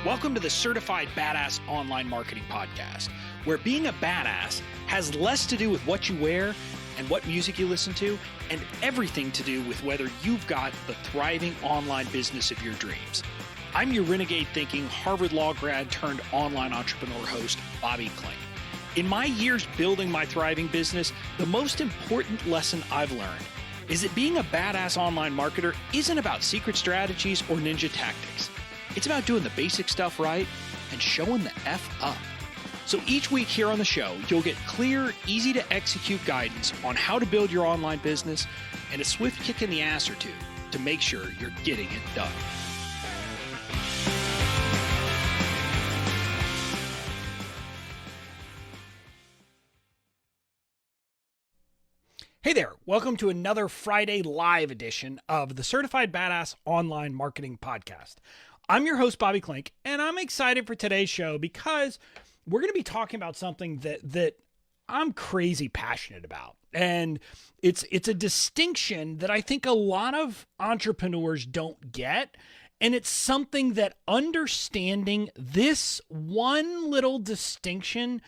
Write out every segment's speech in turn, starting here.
Welcome to the Certified Badass Online Marketing Podcast, where being a badass has less to do with what you wear and what music you listen to, and everything to do with whether you've got the thriving online business of your dreams. I'm your renegade thinking Harvard Law grad turned online entrepreneur host, Bobby Klink. In my years building my thriving business, the most important lesson I've learned is that being a badass online marketer isn't about secret strategies or ninja tactics. It's about doing the basic stuff right and showing the F up. So each week here on the show, you'll get clear, easy to execute guidance on how to build your online business and a swift kick in the ass or two to make sure you're getting it done. Hey there, welcome to another Friday live edition of the Certified Badass Online Marketing Podcast. I'm your host, Bobby Klink, and I'm excited for today's show because we're going to be talking about something that I'm crazy passionate about. And it's a distinction that I think a lot of entrepreneurs don't get. And it's something that understanding this one little distinction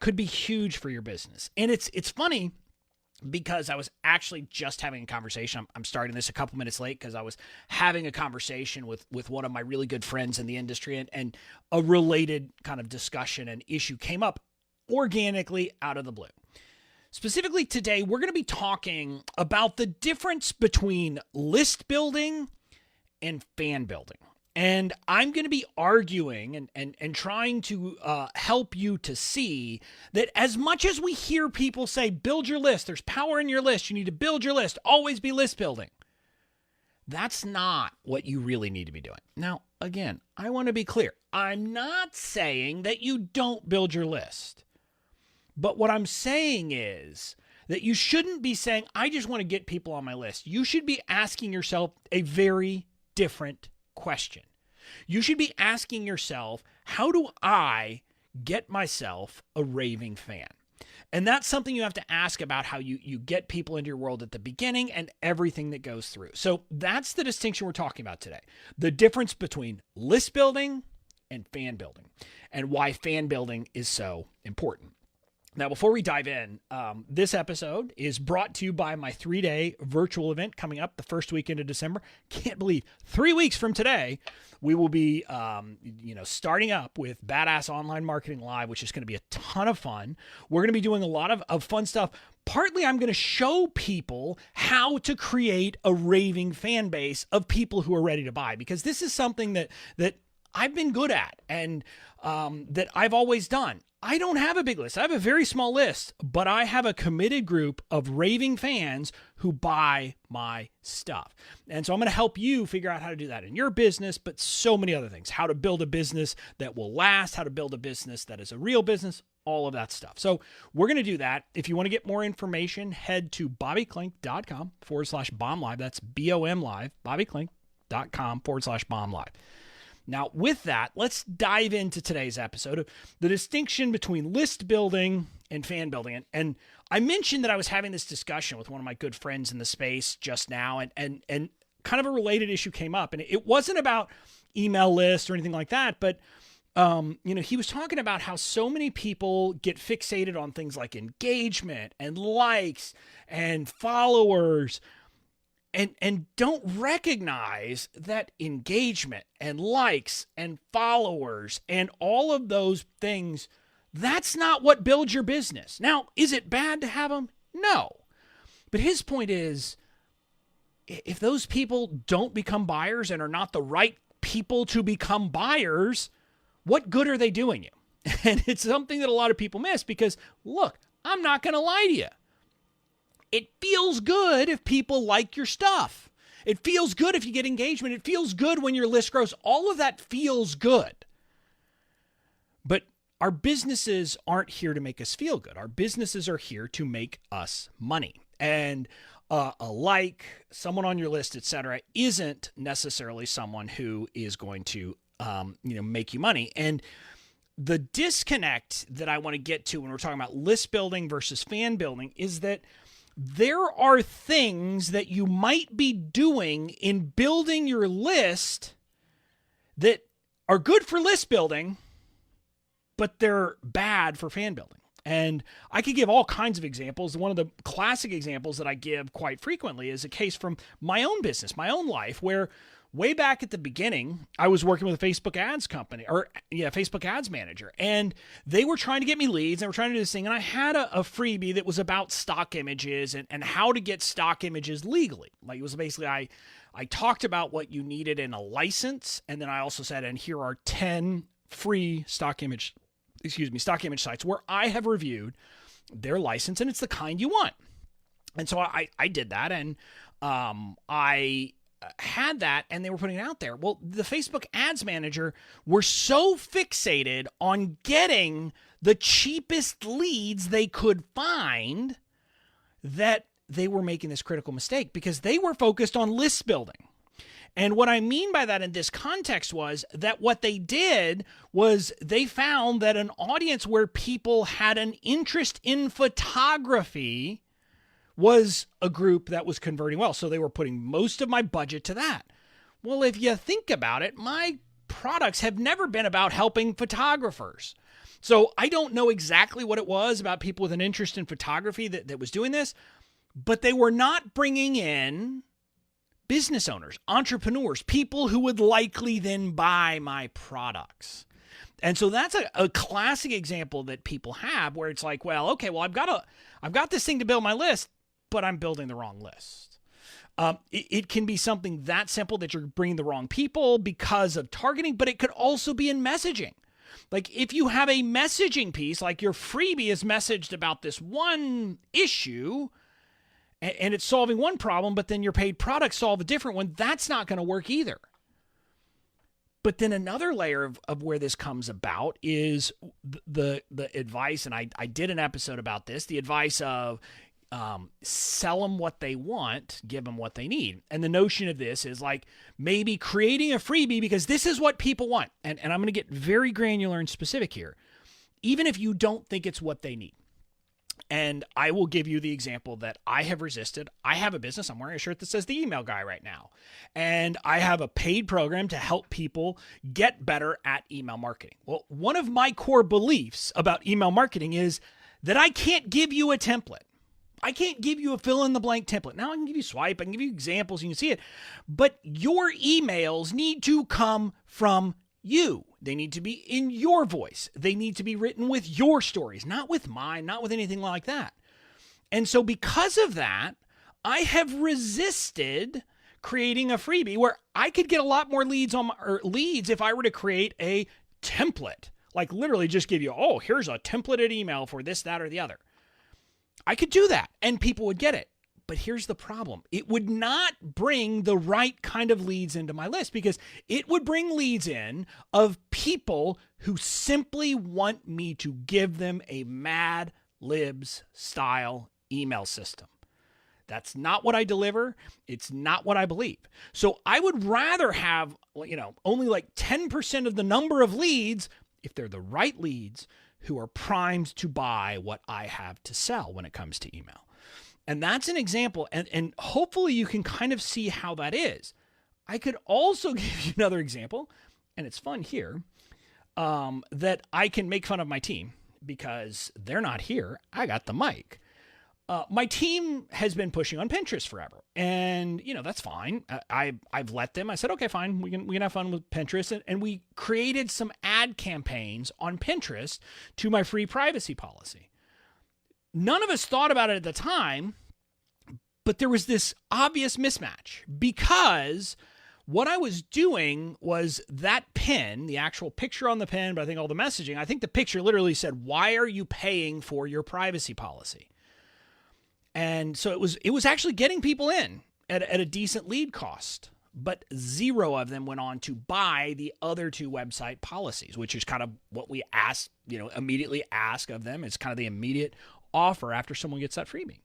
could be huge for your business. And it's funny, because I was actually just having a conversation. I'm starting this a couple minutes late because I was having a conversation with one of my really good friends in the industry, and a related kind of discussion and issue came up organically out of the blue. Specifically today, we're going to be talking about the difference between list building and fan building. And I'm going to be arguing and trying to help you to see that as much as we hear people say, build your list, there's power in your list, you need to build your list, always be list building. That's not what you really need to be doing. Now, again, I want to be clear. I'm not saying that you don't build your list. But what I'm saying is that you shouldn't be saying, I just want to get people on my list. You should be asking yourself a very different question. You should be asking yourself, how do I get myself a raving fan? And that's something you have to ask about how you get people into your world at the beginning and everything that goes through. So that's the distinction we're talking about today. The difference between list building and fan building, and why fan building is so important. Now, before we dive in, this episode is brought to you by my 3-day virtual event coming up the first weekend of December. Can't believe 3 weeks from today, we will be, starting up with Badass Online Marketing Live, which is going to be a ton of fun. We're going to be doing a lot of fun stuff. Partly, I'm going to show people how to create a raving fan base of people who are ready to buy, because this is something that I've been good at and that I've always done. I don't have a big list. I have a very small list, but I have a committed group of raving fans who buy my stuff. And so I'm going to help you figure out how to do that in your business, but so many other things. How to build a business that will last, how to build a business that is a real business, all of that stuff. So we're going to do that. If you want to get more information, head to bobbyklink.com/bomb live. That's BOM live, bobbyklink.com/bomb live. Now, with that, let's dive into today's episode of the distinction between list building and fan building. And I mentioned that I was having this discussion with one of my good friends in the space just now, and kind of a related issue came up. And it wasn't about email lists or anything like that, but he was talking about how so many people get fixated on things like engagement and likes and followers, and don't recognize that engagement and likes and followers and all of those things, that's not what builds your business. Now, is it bad to have them? No. But his point is, if those people don't become buyers and are not the right people to become buyers, what good are they doing you? And it's something that a lot of people miss because, look, I'm not going to lie to you. It feels good if people like your stuff. It feels good if you get engagement. It feels good when your list grows. All of that feels good. But our businesses aren't here to make us feel good. Our businesses are here to make us money. And someone on your list, etc., isn't necessarily someone who is going to, make you money. And the disconnect that I want to get to when we're talking about list building versus fan building is that there are things that you might be doing in building your list that are good for list building, but they're bad for fan building. And I could give all kinds of examples. One of the classic examples that I give quite frequently is a case from my own business, my own life, where way back at the beginning, I was working with a Facebook ads company, Facebook ads manager, and they were trying to get me leads. They were trying to do this thing, and I had a freebie that was about stock images and how to get stock images legally. Like, it was basically, I talked about what you needed in a license, and then I also said, and here are 10 free stock image sites where I have reviewed their license, and it's the kind you want. And so I did that, and I had that, and they were putting it out there. Well, the Facebook ads manager were so fixated on getting the cheapest leads they could find that they were making this critical mistake because they were focused on list building. And what I mean by that in this context was that what they did was they found that an audience where people had an interest in photography was a group that was converting well. So they were putting most of my budget to that. Well, if you think about it, my products have never been about helping photographers. So I don't know exactly what it was about people with an interest in photography that was doing this, but they were not bringing in business owners, entrepreneurs, people who would likely then buy my products. And so that's a classic example that people have where it's like, well, okay, well, I've got this thing to build my list, but I'm building the wrong list. It can be something that simple that you're bringing the wrong people because of targeting, but it could also be in messaging. Like, if you have a messaging piece, like your freebie is messaged about this one issue, and it's solving one problem, but then your paid products solve a different one, that's not going to work either. But then another layer of where this comes about is the advice, and I did an episode about this, the advice of sell them what they want, give them what they need. And the notion of this is like maybe creating a freebie because this is what people want. And I'm going to get very granular and specific here, even if you don't think it's what they need. And I will give you the example that I have resisted. I have a business. I'm wearing a shirt that says the email guy right now. And I have a paid program to help people get better at email marketing. Well, one of my core beliefs about email marketing is that I can't give you a template. I can't give you a fill-in-the-blank template. Now I can give you swipe. I can give you examples. You can see it. But your emails need to come from you. They need to be in your voice. They need to be written with your stories, not with mine, not with anything like that. And so because of that, I have resisted creating a freebie where I could get a lot more leads if I were to create a template, like literally just give you, oh, here's a templated email for this, that, or the other. I could do that and people would get it. But here's the problem. It would not bring the right kind of leads into my list because it would bring leads in of people who simply want me to give them a Mad Libs style email system. That's not what I deliver. It's not what I believe. So I would rather have, only like 10% of the number of leads, if they're the right leads, who are primed to buy what I have to sell when it comes to email. And that's an example, and hopefully you can kind of see how that is. I could also give you another example, and it's fun here, that I can make fun of my team because they're not here. I got the mic. My team has been pushing on Pinterest forever, and that's fine. I've let them. I said, okay, fine. We can have fun with Pinterest, and we created some ad campaigns on Pinterest to my free privacy policy. None of us thought about it at the time, but there was this obvious mismatch because what I was doing was that pin, the actual picture on the pin, but I think all the messaging, I think the picture literally said, why are you paying for your privacy policy? And so it was actually getting people in at a decent lead cost, but zero of them went on to buy the other two website policies, which is kind of what we immediately ask of them. It's kind of the immediate offer after someone gets that freebie.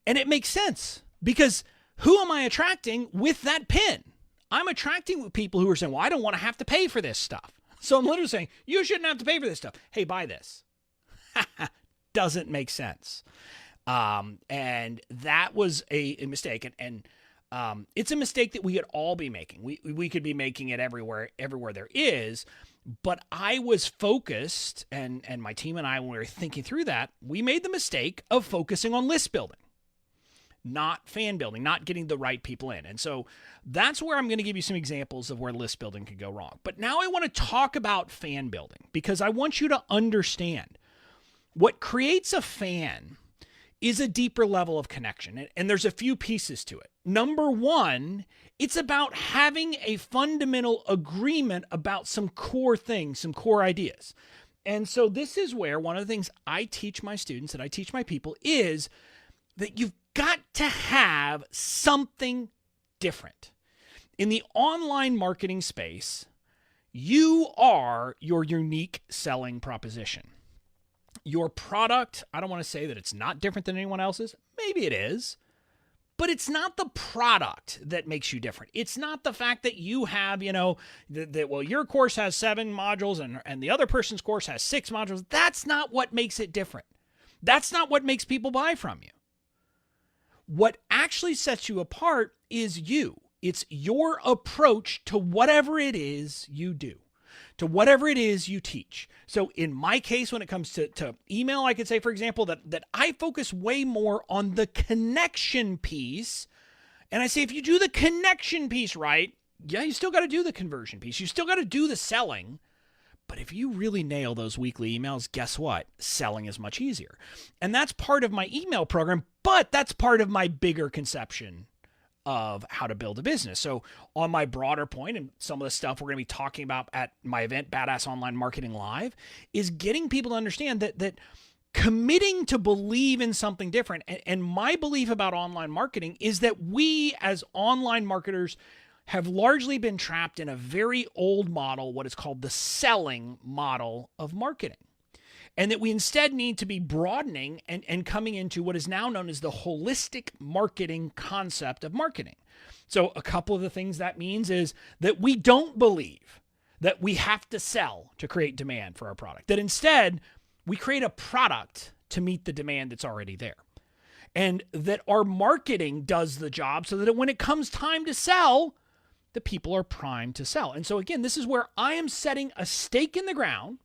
And it makes sense because who am I attracting with that pin? I'm attracting people who are saying, well, I don't want to have to pay for this stuff. So I'm literally saying, you shouldn't have to pay for this stuff. Hey, buy this. Doesn't make sense. And that was a mistake. And It's a mistake that we could all be making. We could be making it everywhere there is. But I was focused, and my team and I, when we were thinking through that, we made the mistake of focusing on list building, not fan building, not getting the right people in. And so that's where I'm going to give you some examples of where list building could go wrong. But now I want to talk about fan building, because I want you to understand what creates a fan is a deeper level of connection. And there's a few pieces to it. Number one, it's about having a fundamental agreement about some core things, some core ideas. And so this is where one of the things I teach my students and I teach my people is that you've got to have something different. In the online marketing space, you are your unique selling proposition. Your product, I don't want to say that it's not different than anyone else's. Maybe it is. But it's not the product that makes you different. It's not the fact that you have, well, your course has 7 modules and the other person's course has 6 modules. That's not what makes it different. That's not what makes people buy from you. What actually sets you apart is you. It's your approach to whatever it is you do, to whatever it is you teach. So in my case, when it comes to email, I could say, for example, that I focus way more on the connection piece. And I say, if you do the connection piece right, yeah, you still got to do the conversion piece. You still got to do the selling. But if you really nail those weekly emails, guess what? Selling is much easier. And that's part of my email program, but that's part of my bigger conception of how to build a business. So on my broader point, and some of the stuff we're going to be talking about at my event, Badass Online Marketing Live, is getting people to understand that committing to believe in something different. And my belief about online marketing is that we as online marketers have largely been trapped in a very old model, what is called the selling model of marketing. And that we instead need to be broadening and coming into what is now known as the holistic marketing concept of marketing. So a couple of the things that means is that we don't believe that we have to sell to create demand for our product. That instead, we create a product to meet the demand that's already there. And that our marketing does the job so that when it comes time to sell, the people are primed to sell. And so again, this is where I am setting a stake in the ground.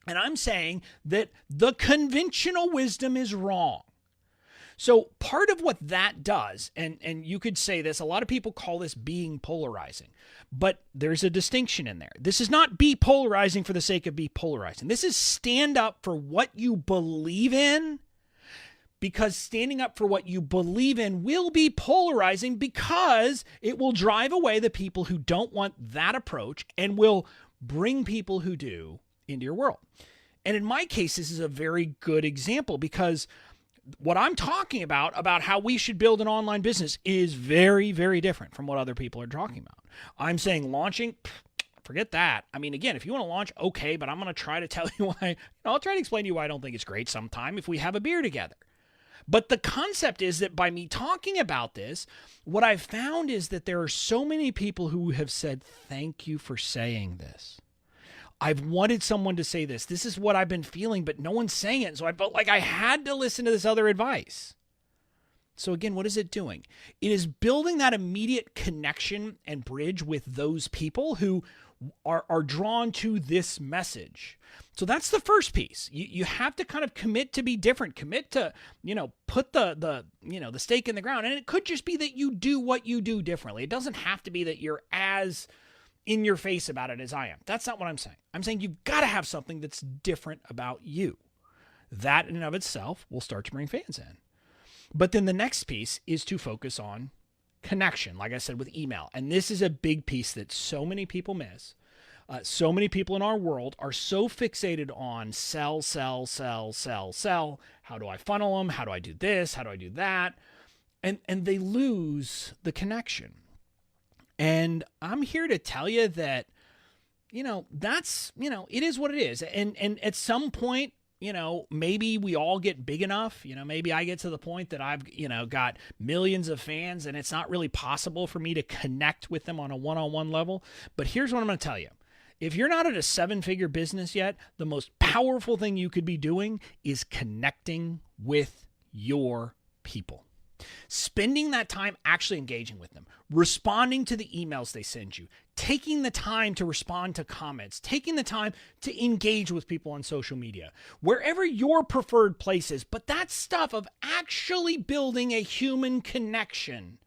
And I'm saying that the conventional wisdom is wrong. So part of what that does, and you could say this, a lot of people call this being polarizing, but there's a distinction in there. This is not be polarizing for the sake of be polarizing. This is stand up for what you believe in, because standing up for what you believe in will be polarizing because it will drive away the people who don't want that approach and will bring people who do into your world. And in my case, this is a very good example because what I'm talking about how we should build an online business is very, very different from what other people are talking about. I'm saying launching, forget that. I mean, again, if you want to launch, okay, but I'm going to try to tell you why. I'll try to explain to you why I don't think it's great sometime if we have a beer together. But the concept is that by me talking about this, what I've found is that there are so many people who have said, thank you for saying this. I've wanted someone to say this. This is what I've been feeling, but no one's saying it. So I felt like I had to listen to this other advice. So again, what is it doing? It is building that immediate connection and bridge with those people who are drawn to this message. So that's the first piece. You have to kind of commit to be different, commit to, put the stake in the ground. And it could just be that you do what you do differently. It doesn't have to be that you're as in your face about it as I am. That's not what I'm saying. I'm saying you've got to have something that's different about you. That in and of itself will start to bring fans in. But then the next piece is to focus on connection, like I said, with email. And this is a big piece that so many people miss. So many people in our world are so fixated on sell, sell, sell, sell, sell. How do I funnel them? How do I do this? How do I do that? And they lose the connection. And I'm here to tell you that, that's, it is what it is. And at some point, maybe we all get big enough, maybe I get to the point that I've, got millions of fans and it's not really possible for me to connect with them on a one-on-one level. But here's what I'm going to tell you. If you're not at a 7-figure business yet, the most powerful thing you could be doing is connecting with your people. Spending that time actually engaging with them, responding to the emails they send you, taking the time to respond to comments, taking the time to engage with people on social media, wherever your preferred place is. But that stuff of actually building a human connection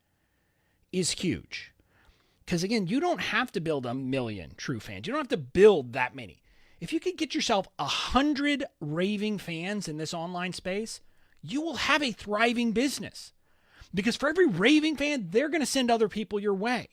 is huge. Because again, you don't have to build 1 million true fans. You don't have to build that many. If you could get yourself 100 raving fans in this online space, you will have a thriving business. Because for every raving fan, they're going to send other people your way.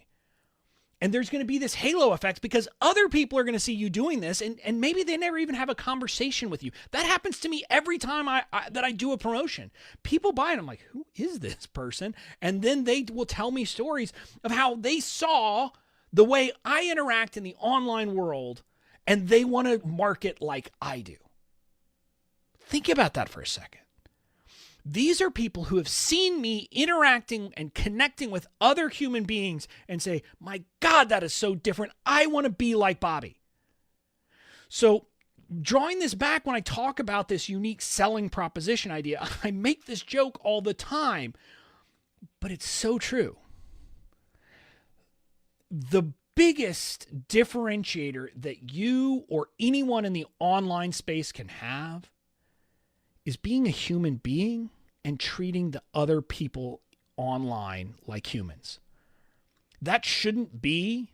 And there's going to be this halo effect because other people are going to see you doing this, and maybe they never even have a conversation with you. That happens to me every time that I do a promotion. People buy it. I'm like, who is this person? And then they will tell me stories of how they saw the way I interact in the online world, and they want to market like I do. Think about that for a second. These are people who have seen me interacting and connecting with other human beings and say, my God, that is so different. I want to be like Bobby. So drawing this back, when I talk about this unique selling proposition idea, I make this joke all the time, but it's so true. The biggest differentiator that you or anyone in the online space can have is being a human being and treating the other people online like humans. That shouldn't be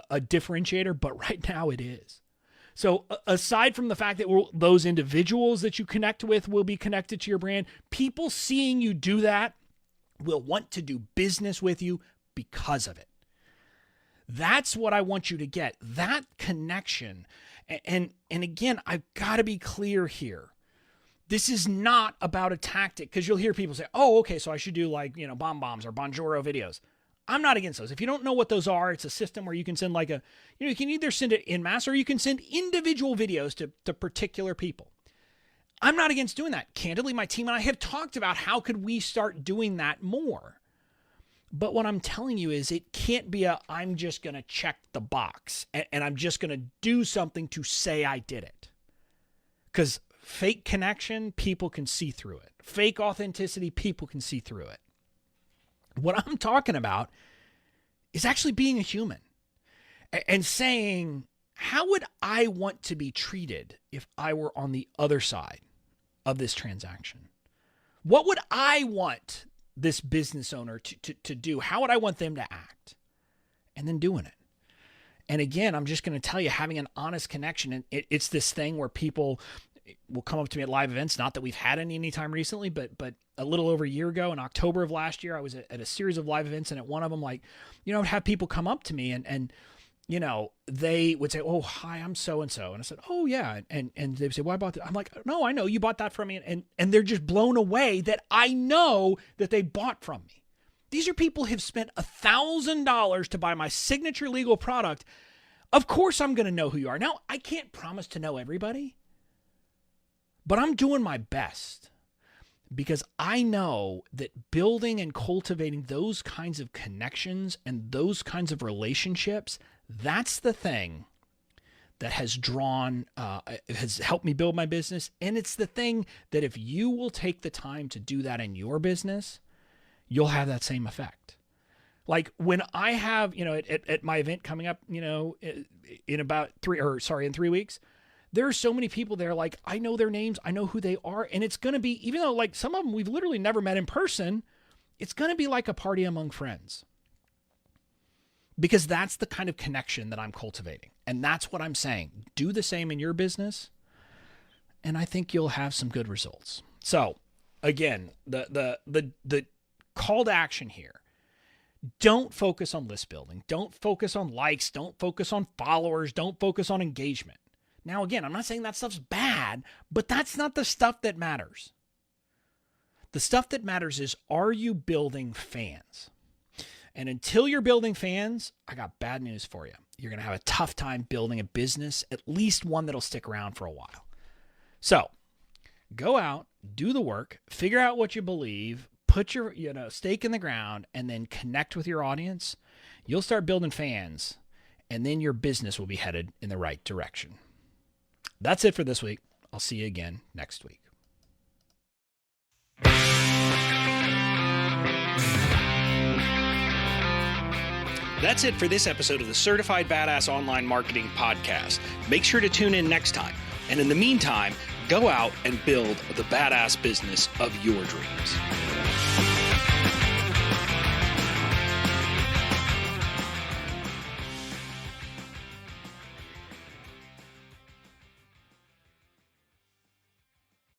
a differentiator, but right now it is. So aside from the fact that those individuals that you connect with will be connected to your brand, people seeing you do that will want to do business with you because of it. That's what I want you to get, that connection. And again, I've got to be clear here. This is not about a tactic, because you'll hear people say, oh, okay, so I should do like, bomb bombs or Bonjoro videos. I'm not against those. If you don't know what those are, it's a system where you can send you can either send it in mass or you can send individual videos to particular people. I'm not against doing that. Candidly, my team and I have talked about how could we start doing that more. But what I'm telling you is it can't be I'm just going to check the box and I'm just going to do something to say I did it. Because fake connection, people can see through it. Fake authenticity, people can see through it. What I'm talking about is actually being a human and saying, how would I want to be treated if I were on the other side of this transaction? What would I want this business owner to do? How would I want them to act? And then doing it. And again, I'm just going to tell you, having an honest connection, and it's this thing where people will come up to me at live events. Not that we've had any time recently, but a little over a year ago in October of last year, I was at a series of live events, and at one of them, I'd have people come up to me and they would say, oh, hi, I'm so-and-so. And I said, oh yeah. And they would say, well, I bought that. I'm like, no, I know you bought that from me. And they're just blown away that I know that they bought from me. These are people who have spent $1,000 to buy my signature legal product. Of course, I'm going to know who you are. Now, I can't promise to know everybody, but I'm doing my best because I know that building and cultivating those kinds of connections and those kinds of relationships, that's the thing that has has helped me build my business. And it's the thing that if you will take the time to do that in your business, you'll have that same effect. Like when I have, at my event coming up, in 3 weeks, there are so many people there, like, I know their names, I know who they are, and it's going to be, even though like some of them we've literally never met in person, it's going to be like a party among friends. Because that's the kind of connection that I'm cultivating. And that's what I'm saying. Do the same in your business, and I think you'll have some good results. So again, the call to action here. Don't focus on list building. Don't focus on likes. Don't focus on followers. Don't focus on engagement. Now, again, I'm not saying that stuff's bad, but that's not the stuff that matters. The stuff that matters is, are you building fans? And until you're building fans, I got bad news for you. You're going to have a tough time building a business, at least one that'll stick around for a while. So go out, do the work, figure out what you believe, put your stake in the ground, and then connect with your audience. You'll start building fans, and then your business will be headed in the right direction. That's it for this week. I'll see you again next week. That's it for this episode of the Certified Badass Online Marketing Podcast. Make sure to tune in next time. And in the meantime, go out and build the badass business of your dreams.